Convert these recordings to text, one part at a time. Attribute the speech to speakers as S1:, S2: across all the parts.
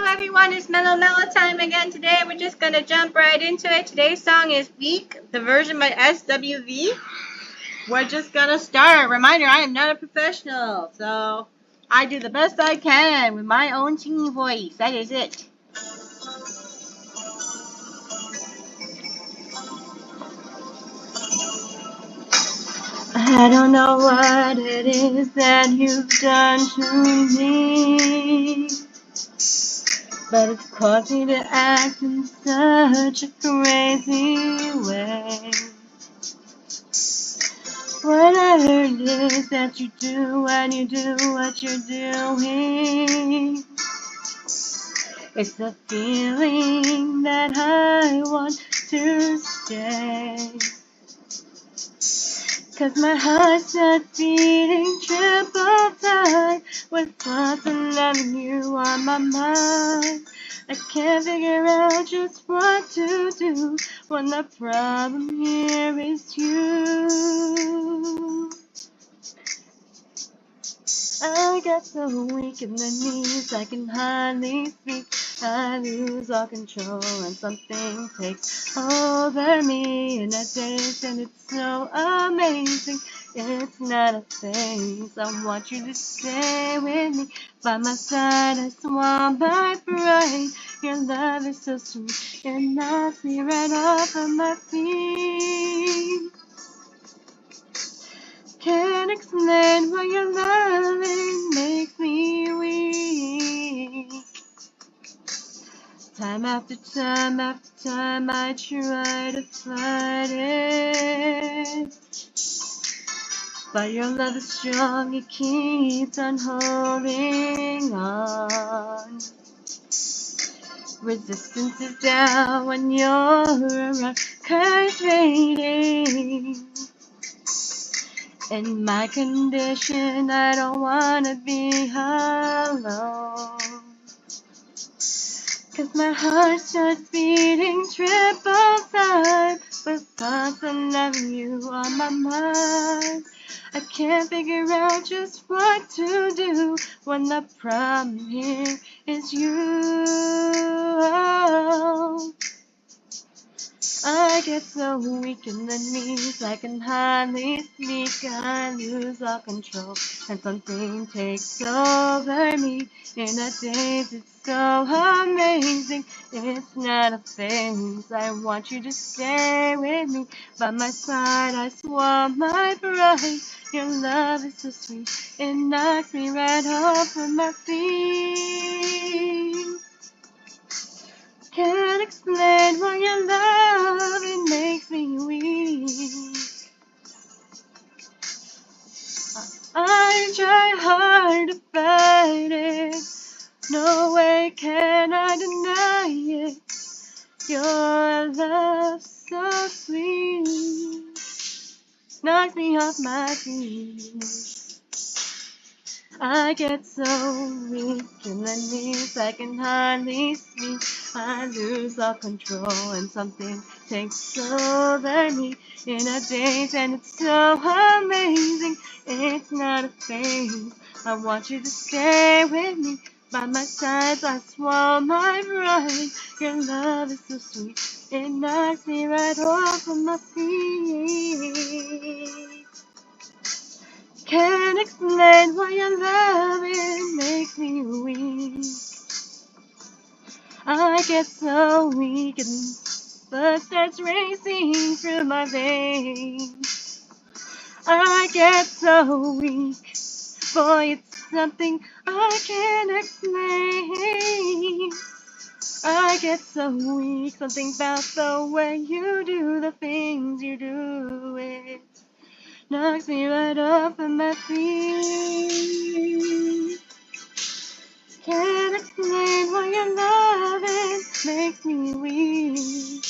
S1: everyone, it's Mellow time again. Today we're just gonna jump right into it. Today's song is Weak, the version by SWV. We're just gonna start. Reminder, I am not a professional, so I do the best I can with my own singing voice. That is it. I don't know what it is that you've done to me, but it's caused me to act in such a crazy way. What I heard is that you do when you do what you're doing. It's the feeling that I want to stay. 'Cause my heart starts beating triple time with thoughts of loving you on my mind. I can't figure out just what to do when the problem here is you. I get so weak in the knees, I can hardly speak. I lose all control and something takes over me in a daze, and it's so amazing. It's not a phase. I want you to stay with me. By my side, I swam my pride. Your love is so sweet, it knocks me right off of my feet. Can't explain why your loving makes me weak. Time after time after time I try to fight it, but your love is strong, it keeps on holding on. Resistance is down when you're around, curse fading. In my condition, I don't wanna be alone. 'Cause my heart starts beating triple time with thoughts of loving you on my mind. I can't figure out just what to do when the problem here is you. I get so weak in the knees, I can hardly speak. I lose all control, and something takes over me in a daze. It's so amazing, it's not a phase. I want you to stay with me. By my side, I swam my pride. Your love is so sweet, it knocks me right off of my feet. Can't explain why your love, it makes me weak. I try hard to fight it, no way can I deny it. Your love so sweet, knocks me off my feet. I get so weak in the knees, I can hardly speak. I lose all control and something takes over me in a daze, and it's so amazing. It's not a phase. I want you to stay with me. By my side, I swallow my pride. Your love is so sweet, it knocks me right off of my feet. Can't explain why your love, it makes me weak. I get so weak and blood starts racing through my veins. I get so weak, boy, it's something I can't explain. I get so weak, something about the way you do the things you do. It knocks me right off of my feet. Can't explain why your loving makes me weak.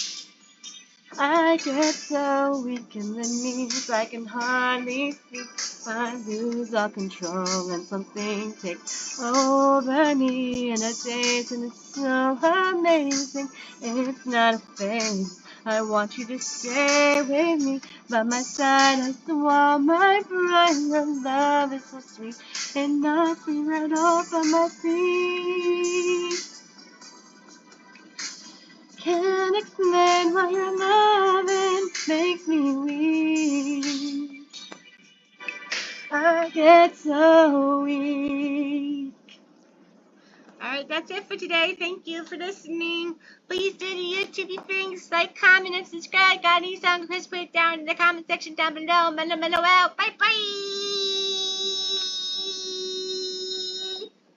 S1: I get so weak in the knees, I can hardly speak. I lose all control and something takes over me in a daze, and it's so amazing. It's not a phase. I want you to stay with me. By my side, I swallow my pride. Your love is so sweet, it knocks me right off of my feet. Can't explain why your loving makes me weak. I get so weak. Alright, that's it for today. Thank you for listening. Please do the YouTube things, like, comment, and subscribe. Got any song requests, put it down in the comment section down below. Mellow out. Bye bye.